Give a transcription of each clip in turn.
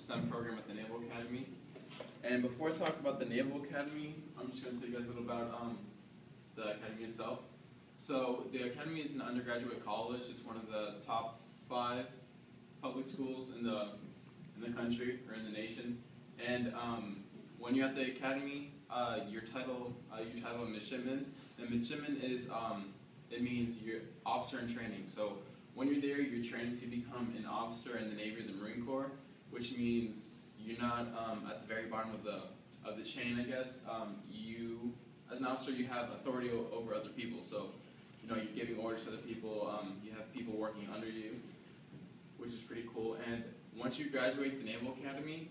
STEM program at the Naval Academy. And before I talk about the Naval Academy, I'm just going to tell you guys a little about the academy itself. So the academy is an undergraduate college. It's one of the top 5 public schools in the country or in the nation. And when you're at the academy, your title of midshipman. And midshipman is it means you're officer in training. So when you're there, you're training to become an officer in the Navy or the Marine Corps, which means you're not at the very bottom of the chain, I guess. You, as an officer, you have authority over other people. So, you know, you're giving orders to other people. You have people working under you, which is pretty cool. And once you graduate the Naval Academy,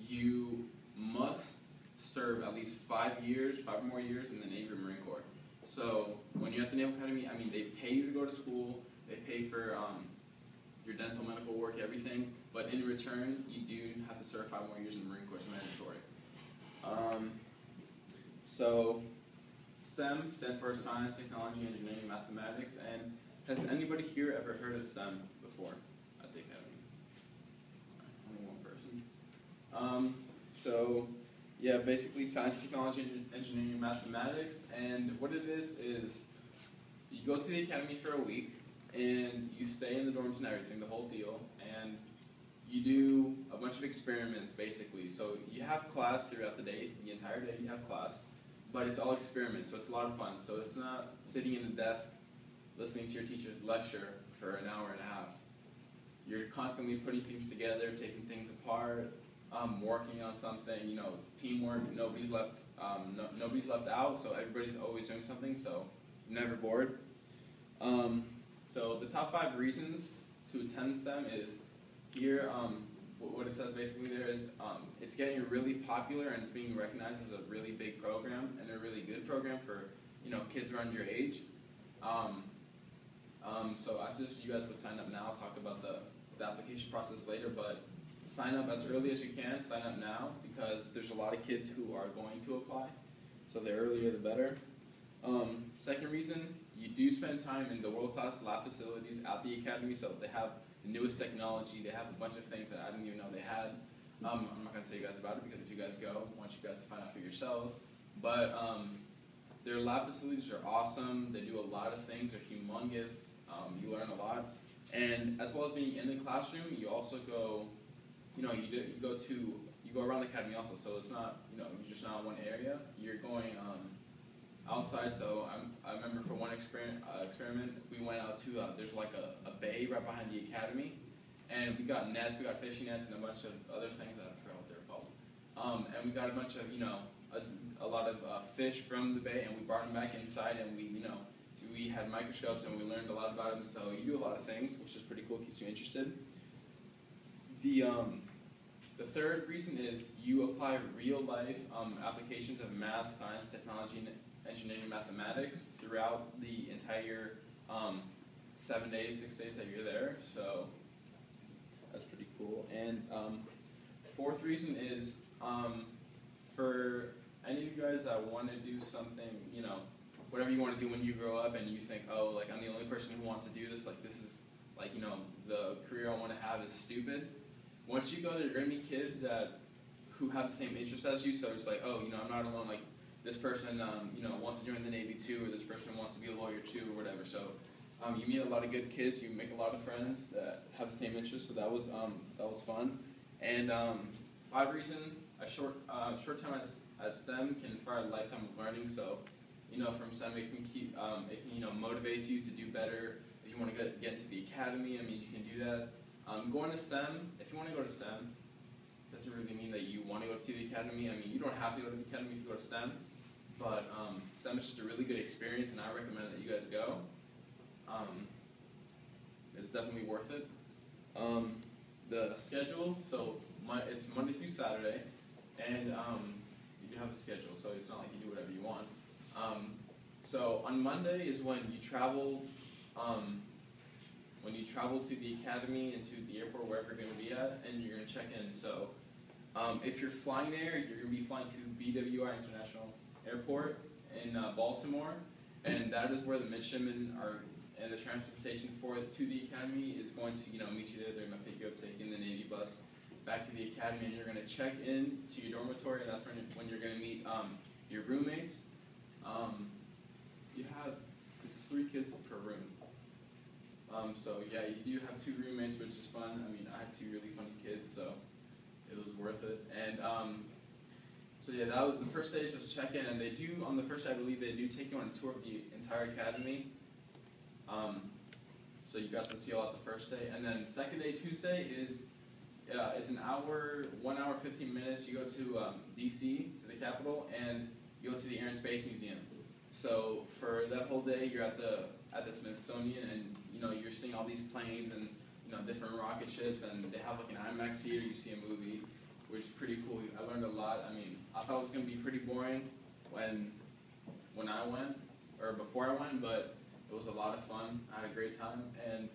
you must serve at least 5 or more years in the Navy or Marine Corps. So when you're at the Naval Academy, I mean, they pay you to go to school. They pay for your dental, medical work, everything. But in return, you do have to serve 5 more years in the Marine Corps. It's mandatory. So STEM stands for Science, Technology, Engineering, Mathematics. And has anybody here ever heard of STEM before at the academy? Only one person. So yeah, basically Science, Technology, Engineering, and Mathematics. And what it is you go to the academy for a week, and you stay in the dorms and everything, the whole deal, and you do a bunch of experiments, basically. So you have class throughout the day, the entire day you have class, but it's all experiments, so it's a lot of fun. So it's not sitting in a desk listening to your teacher's lecture for an hour and a half. You're constantly putting things together, taking things apart, working on something. You know, it's teamwork. Nobody's left out, so everybody's always doing something, so you're never bored. So the top 5 reasons to attend STEM is here. What it says basically there is it's getting really popular, and it's being recognized as a really big program and a really good program for, you know, kids around your age. So I suggest you guys would sign up now. I'll talk about the application process later, but sign up as early as you can. Sign up now because there's a lot of kids who are going to apply. So the earlier the better. Second reason, you do spend time in the world-class lab facilities at the academy. So they have the newest technology. They have a bunch of things that I didn't even know they had. I'm not going to tell you guys about it because if you guys go, I want you guys to find out for yourselves. But their lab facilities are awesome. They do a lot of things. They're humongous. You learn a lot. And as well as being in the classroom, you also go, you know, you go around the academy also. So it's not, you know, you're just not in one area. You're going outside. So I remember for one experiment, we went out to there's like a bay right behind the academy, and we got nets, we got fishing nets, and a bunch of other things that I forgot what they're called. And we got a bunch of, you know, a lot of fish from the bay, and we brought them back inside, and we had microscopes, and we learned a lot about them. So you do a lot of things, which is pretty cool, keeps you interested. The third reason is you apply real-life applications of math, science, technology, engineering, and mathematics throughout the entire 7 days, 6 days that you're there. So that's pretty cool. And fourth reason is for any of you guys that want to do something, you know, whatever you want to do when you grow up, and you think, oh, like, I'm the only person who wants to do this, like, this is, like, you know, the career I want to have is stupid. Once you go there, there are going to be kids who have the same interests as you, so it's like, oh, you know, I'm not alone, like, this person, you know, wants to join the Navy too, or this person wants to be a lawyer too, or whatever. So you meet a lot of good kids, you make a lot of friends that have the same interests, so that was fun. And 5 reason, a short time at STEM can inspire a lifetime of learning. So, you know, from STEM, it can you know, motivate you to do better. If you want to get into the academy, I mean, you can do that. Going to STEM, if you want to go to STEM, doesn't really mean that you want to go to the academy. I mean, you don't have to go to the academy if you go to STEM, but STEM is just a really good experience, and I recommend that you guys go. It's definitely worth it. The schedule, so it's Monday through Saturday, and you do have a schedule, so it's not like you do whatever you want. So on Monday is when you travel. When you travel to the academy and to the airport, wherever you're going to be at, and you're going to check in. So if you're flying there, you're going to be flying to BWI International Airport in Baltimore, and that is where the midshipmen are, and the transportation to the academy is going to, you know, meet you there. They're going to pick you up, take you in the Navy bus, academy, and you're going to check in to your dormitory, and that's when you're going to meet your roommates. You have, it's 3 kids per room. So yeah, you do have 2 roommates, which is fun. I mean, I had 2 really funny kids, so it was worth it. And so yeah, that was, the first day is just check in, and they do, on the first day, I believe they do take you on a tour of the entire academy. So you got to see all that the first day. And then second day, Tuesday, is it's an hour, 1 hour, 15 minutes. You go to DC, to the Capitol, and you go to the Air and Space Museum. So for that whole day, you're at the Smithsonian, and you're seeing all these planes and different rocket ships, and they have like an IMAX theater. You see a movie, which is pretty cool. I learned a lot. I mean, I thought it was going to be pretty boring when I went, or before I went, but it was a lot of fun. I had a great time. And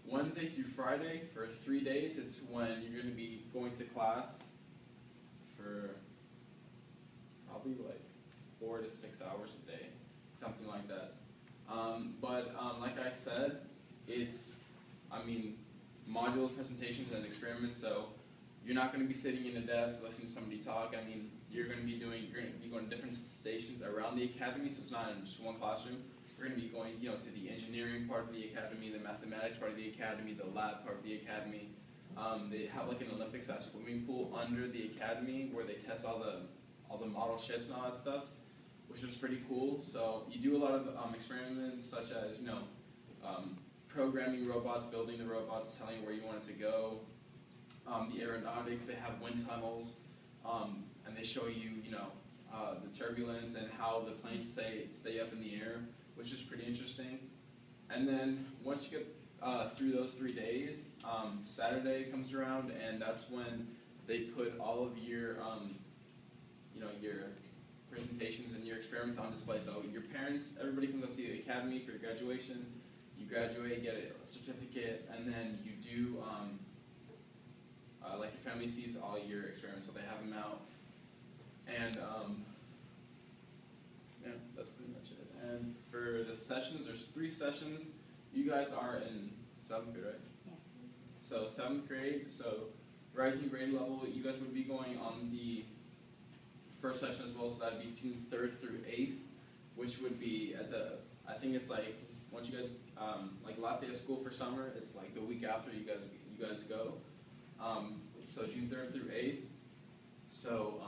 Wednesday through Friday, for 3 days, it's when you're going to be going to class for probably like 4 to 6 hours a day, something like that. Like I said, it's, modules, presentations, and experiments, so you're not going to be sitting in a desk listening to somebody talk. I mean, you're going to be going to different stations around the academy, so it's not in just one classroom. You're going to be going, to the engineering part of the academy, the mathematics part of the academy, the lab part of the academy. They have like an Olympic-sized swimming pool under the academy where they test all the model ships and all that stuff, which was pretty cool. So you do a lot of experiments, such as programming robots, building the robots, telling you where you want it to go. The aeronautics, they have wind tunnels, and they show you, the turbulence and how the planes stay up in the air, which is pretty interesting. And then once you get through those 3 days, Saturday comes around, and that's when they put all of your, your presentations and your experiments on display. So your parents, everybody comes up to the academy for your graduation. You graduate, get a certificate, and then you do, like your family sees all your experiments, so they have them out. And yeah, that's pretty much it. And for the sessions, there's 3 sessions. You guys are in 7th grade, right? Yes. So 7th grade, so rising grade level, you guys would be going on the first session as well, so that'd be June 3rd through 8th, which would be at I think it's like, once you guys, like last day of school for summer, it's like the week after you guys go. So June 3rd through 8th. So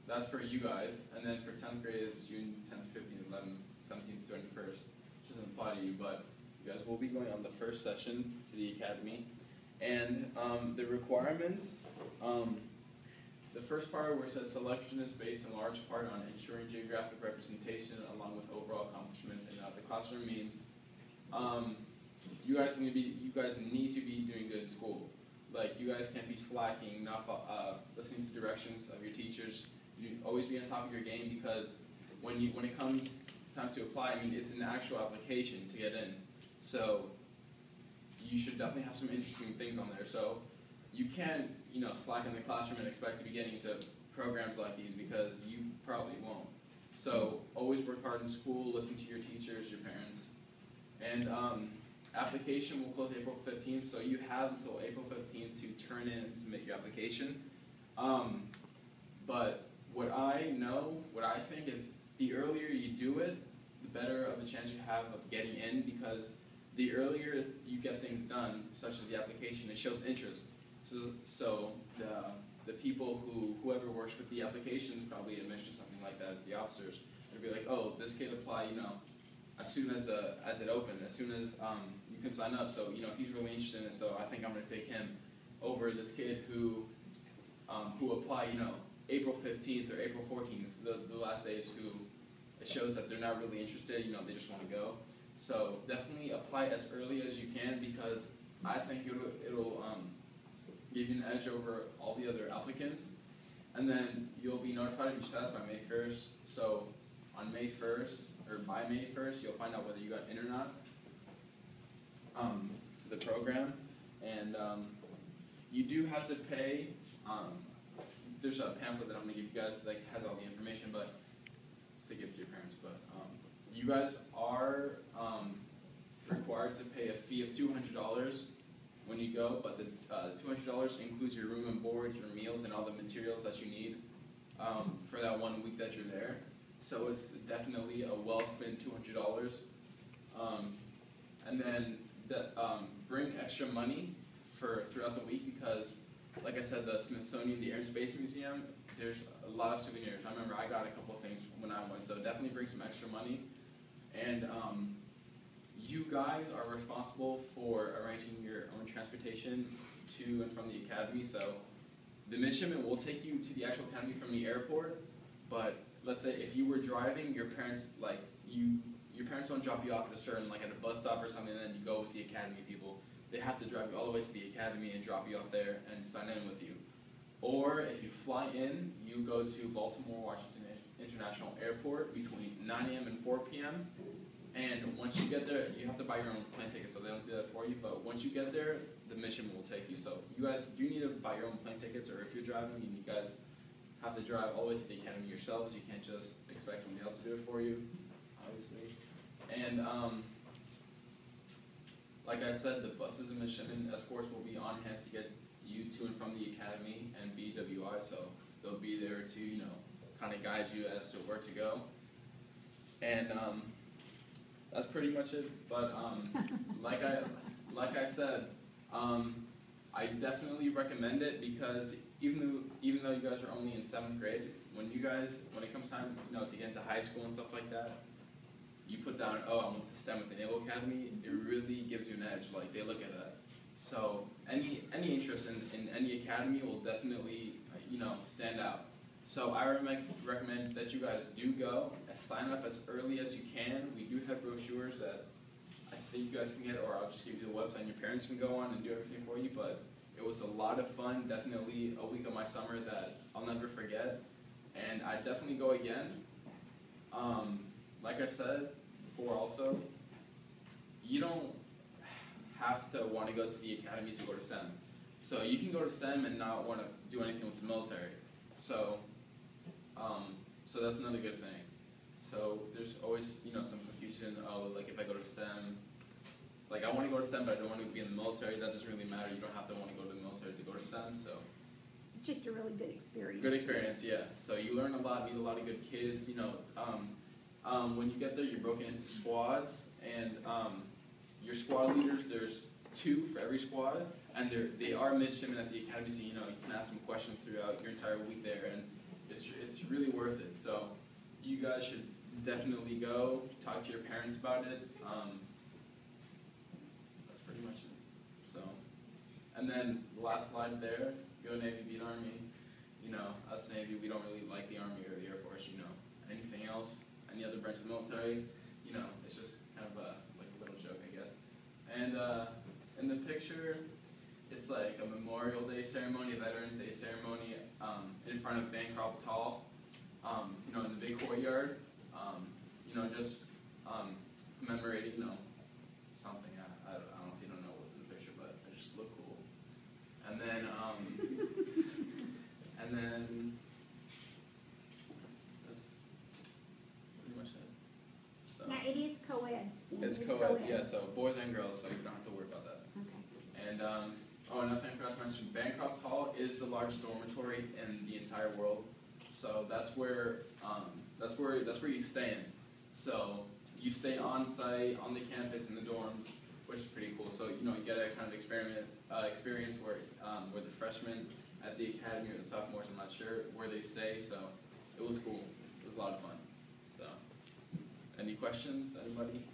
that's for you guys. And then for 10th grade, it's June 10th, 15th, 11th, 17th, 21st, which doesn't apply to you, but you guys will be going on the first session to the academy. And the requirements, the first part where it says selection is based in large part on ensuring geographic representation along with overall accomplishments in the classroom means you guys need to be doing good in school. Like, you guys can't be slacking, not listening to directions of your teachers. You always be on top of your game, because when it comes time to apply, it's an actual application to get in. So you should definitely have some interesting things on there. So you can't, slack in the classroom and expect to be getting to programs like these, because you probably won't. So always work hard in school, listen to your teachers, your parents. And application will close April 15th, so you have until April 15th to turn in and submit your application. But what I think is the earlier you do it, the better of a chance you have of getting in, because the earlier you get things done, such as the application, it shows interest. So the people whoever works with the applications, probably admission, something like that, the officers, they'll be like, oh, this kid applied, as soon as it opened, as soon as you can sign up. So he's really interested in it, so I think I'm going to take him over this kid who applied, April 15th or April 14th, the last days, who it shows that they're not really interested, they just want to go. So definitely apply as early as you can, because I think it'll give you an edge over all the other applicants. And then you'll be notified of your status by May 1st. So on May 1st, or by May 1st, you'll find out whether you got in or not to the program. And you do have to pay. There's a pamphlet that I'm going to give you guys that has all the information, but to give to your parents. But you guys are required to pay a fee of $200 when you go, but the $200 includes your room and board, your meals, and all the materials that you need for that 1 week that you're there. So it's definitely a well-spent $200. And then bring extra money for throughout the week because, like I said, the Smithsonian, the Air and Space Museum, there's a lot of souvenirs. I remember I got a couple things when I went, so definitely bring some extra money. And you guys are responsible for arranging your own transportation to and from the academy. So the midshipmen will take you to the actual academy from the airport, but let's say if you were driving, your parents your parents don't drop you off at a certain, like at a bus stop or something, and then you go with the academy people. They have to drive you all the way to the academy and drop you off there and sign in with you. Or if you fly in, you go to Baltimore Washington International Airport between 9 a.m. and 4 p.m. And once you get there, you have to buy your own plane ticket, so they don't do that for you. But once you get there, the midshipmen will take you. So you guys do need to buy your own plane tickets, or if you're driving, you guys have to drive all the way to the academy yourselves. You can't just expect somebody else to do it for you, obviously. And like I said, the buses and midshipmen escorts will be on hand to get you to and from the academy and BWI, so they'll be there to, kind of guide you as to where to go. And that's pretty much it. But like I said, I definitely recommend it because even though you guys are only in 7th grade, when it comes time, to get into high school and stuff like that, you put down, oh, I went to STEM at the Naval Academy, it really gives you an edge. Like, they look at that. So any interest in any academy will definitely, stand out. So I recommend that you guys do go, sign up as early as you can. We do have brochures that I think you guys can get, or I'll just give you the website and your parents can go on and do everything for you. But it was a lot of fun, definitely a week of my summer that I'll never forget. And I'd definitely go again. Like I said before also, you don't have to want to go to the academy to go to STEM. So you can go to STEM and not want to do anything with the military. So that's another good thing. So there's always, some confusion. Oh, like if I go to STEM, like I want to go to STEM, but I don't want to be in the military. That doesn't really matter. You don't have to want to go to the military to go to STEM. So it's just a really good experience. Good experience, yeah. So you learn a lot, meet a lot of good kids. When you get there, you're broken into squads, and your squad leaders, there's 2 for every squad, and they are midshipmen at the academy, so you can ask them questions throughout your entire week there, and it's really worth it. So you guys should definitely go, talk to your parents about it. That's pretty much it. So, and then the last slide there, go Navy, beat Army. Us Navy, we don't really like the Army or the Air Force. Anything else, any other branch of the military, it's just kind of like a little joke, I guess. And in the picture, it's like a Memorial Day ceremony, a Veterans Day ceremony in front of Bancroft Hall, in the big courtyard, just commemorating, something. I honestly don't know what's in the picture, but it just looked cool. And then, that's pretty much it. So. Now, it is co-ed. It's co-ed, yeah, so boys and girls, so you don't have to worry about that. Okay. And, another thing I forgot to mention, Bancroft Hall is the largest dormitory in the entire world. So that's where you stay in. So you stay on site, on the campus, in the dorms, which is pretty cool. So, you get a kind of experience where the freshmen at the academy or the sophomores, I'm not sure where they stay, so it was cool. It was a lot of fun. So, any questions, anybody?